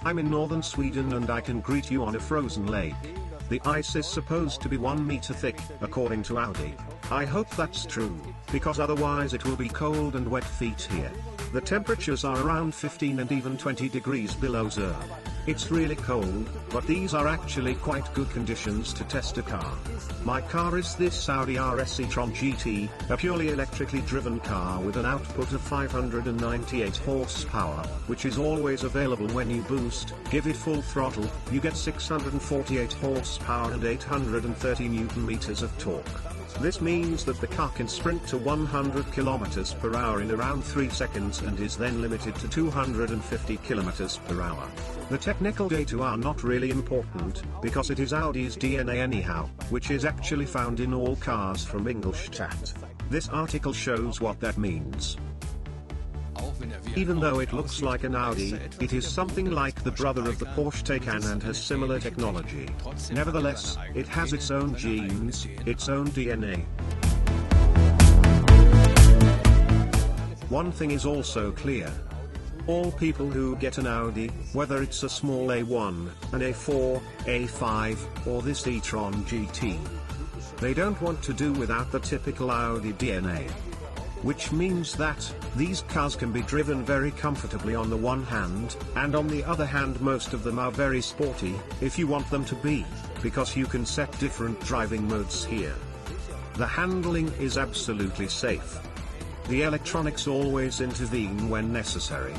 I'm in northern Sweden and I can greet you on a frozen lake. The ice is supposed to be 1 meter thick, according to Audi. I hope that's true, because otherwise it will be cold and wet feet here. The temperatures are around 15 and even 20 degrees below zero. It's really cold, but these are actually quite good conditions to test a car. My car is this Audi RS e-tron GT, a purely electrically driven car with an output of 598 horsepower, which is always available when you boost. Give it full throttle, you get 648 horsepower and 830 Newton meters of torque. This means that the car can sprint to 100 km per hour in around 3 seconds and is then limited to 250 km per hour. The technical data are not really important, because it is Audi's DNA anyhow, which is actually found in all cars from Ingolstadt. This article shows what that means. Even though it looks like an Audi, it is something like the brother of the Porsche Taycan and has similar technology. Nevertheless, it has its own genes, its own DNA. One thing is also clear. All people who get an Audi, whether it's a small A1, an A4, A5, or this e-tron GT, they don't want to do without the typical Audi DNA. Which means that, these cars can be driven very comfortably on the one hand, and on the other hand most of them are very sporty, if you want them to be, because you can set different driving modes here. The handling is absolutely safe. The electronics always intervene when necessary.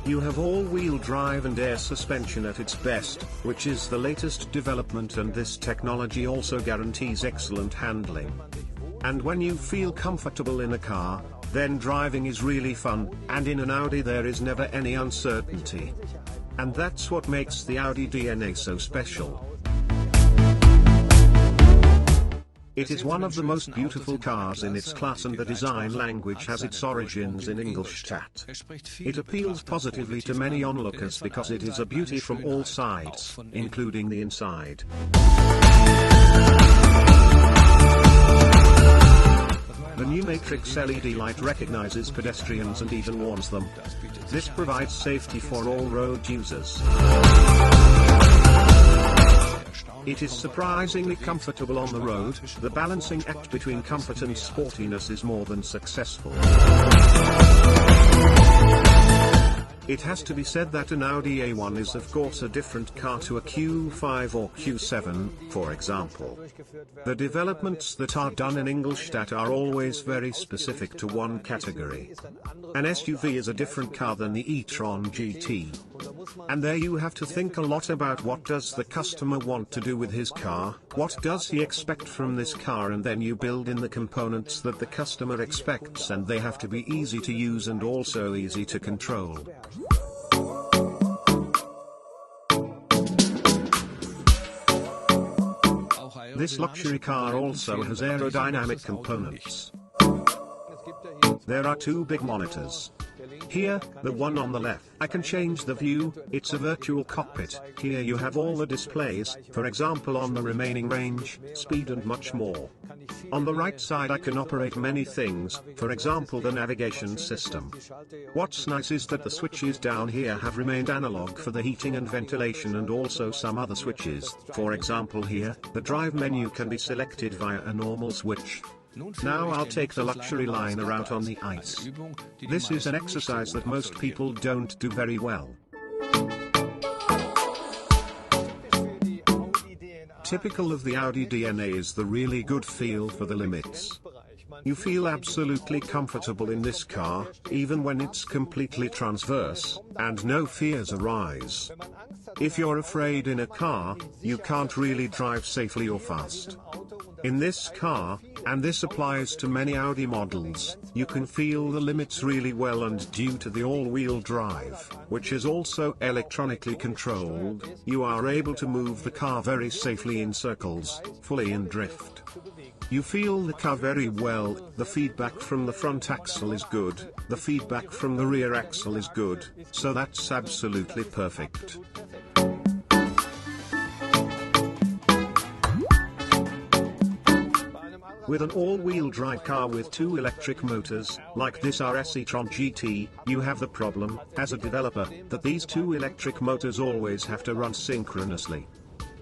You have all-wheel drive and air suspension at its best, which is the latest development, and this technology also guarantees excellent handling. And when you feel comfortable in a car, then driving is really fun, and in an Audi there is never any uncertainty. And that's what makes the Audi DNA so special. It is one of the most beautiful cars in its class, and the design language has its origins in Ingolstadt. It appeals positively to many onlookers because it is a beauty from all sides, including the inside. The new Matrix LED light recognizes pedestrians and even warns them. This provides safety for all road users. It is surprisingly comfortable on the road. The balancing act between comfort and sportiness is more than successful. It has to be said that an Audi A1 is of course a different car to a Q5 or Q7, for example. The developments that are done in Ingolstadt are always very specific to one category. An SUV is a different car than the e-tron GT. And there you have to think a lot about what does the customer want to do with his car, what does he expect from this car, and then you build in the components that the customer expects, and they have to be easy to use and also easy to control. This luxury car also has aerodynamic components. There are two big monitors. Here, the one on the left, I can change the view, it's a virtual cockpit. Here you have all the displays, for example on the remaining range, speed and much more. On the right side I can operate many things, for example the navigation system. What's nice is that the switches down here have remained analog for the heating and ventilation, and also some other switches. For example here, the drive menu can be selected via a normal switch. Now I'll take the luxury liner out on the ice. This is an exercise that most people don't do very well. Typical of the Audi DNA is the really good feel for the limits. You feel absolutely comfortable in this car, even when it's completely transverse, and no fears arise. If you're afraid in a car, you can't really drive safely or fast. In this car, and this applies to many Audi models, you can feel the limits really well, and due to the all-wheel drive, which is also electronically controlled, you are able to move the car very safely in circles, fully in drift. You feel the car very well, the feedback from the front axle is good, the feedback from the rear axle is good, so that's absolutely perfect. With an all-wheel drive car with two electric motors, like this RS e-tron GT, you have the problem, as a developer, that these two electric motors always have to run synchronously.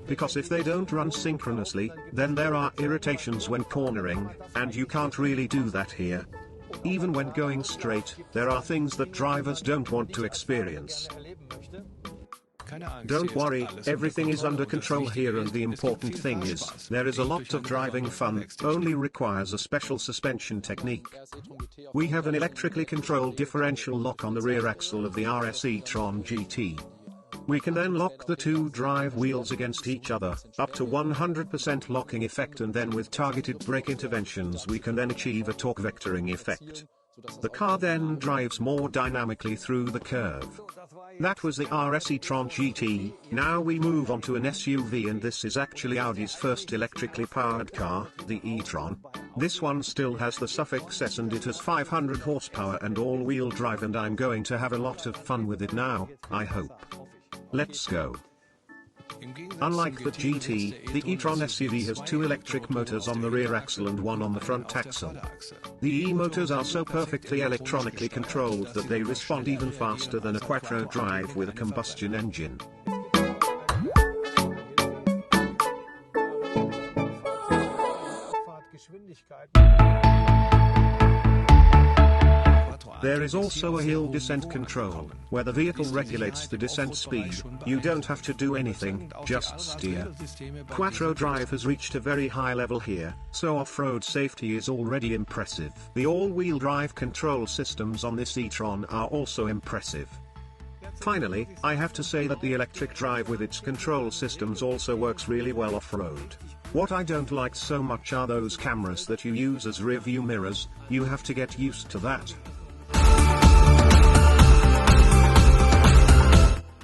Because if they don't run synchronously, then there are irritations when cornering, and you can't really do that here. Even when going straight, there are things that drivers don't want to experience. Don't worry, everything is under control here, and the important thing is, there is a lot of driving fun, only requires a special suspension technique. We have an electrically controlled differential lock on the rear axle of the RS e-tron GT. We can then lock the two drive wheels against each other, up to 100% locking effect, and then with targeted brake interventions we can then achieve a torque vectoring effect. The car then drives more dynamically through the curve. That was the RS e-tron GT. Now we move on to an SUV, and this is actually Audi's first electrically powered car, the e-tron. This one still has the suffix S, and it has 500 horsepower and all-wheel drive, and I'm going to have a lot of fun with it now, I hope. Let's go. Unlike the GT, the e-tron SUV has two electric motors on the rear axle and one on the front axle. The e-motors are so perfectly electronically controlled that they respond even faster than a quattro drive with a combustion engine. There is also a hill descent control, where the vehicle regulates the descent speed. You don't have to do anything, just steer. Quattro drive has reached a very high level here, so off-road safety is already impressive. The all-wheel drive control systems on this e-tron are also impressive. Finally, I have to say that the electric drive with its control systems also works really well off-road. What I don't like so much are those cameras that you use as rear-view mirrors. You have to get used to that.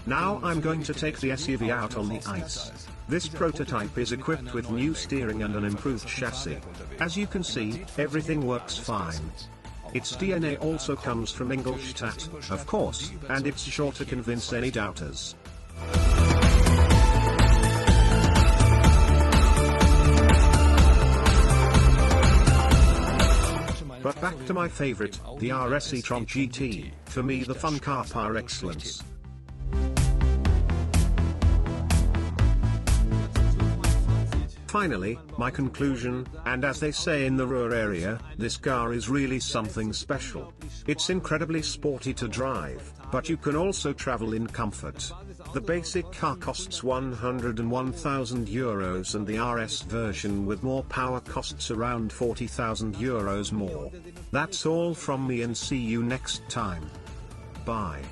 Now I'm going to take the SUV out on the ice. This prototype is equipped with new steering and an improved chassis. As you can see, everything works fine. Its DNA also comes from Ingolstadt, of course, and it's sure to convince any doubters. But back to my favorite, the RS e-tron GT, for me the fun car par excellence. Finally, my conclusion, and as they say in the Ruhr area, this car is really something special. It's incredibly sporty to drive, but you can also travel in comfort. The basic car costs 101,000 euros, and the RS version with more power costs around 40,000 euros more. That's all from me, and see you next time. Bye.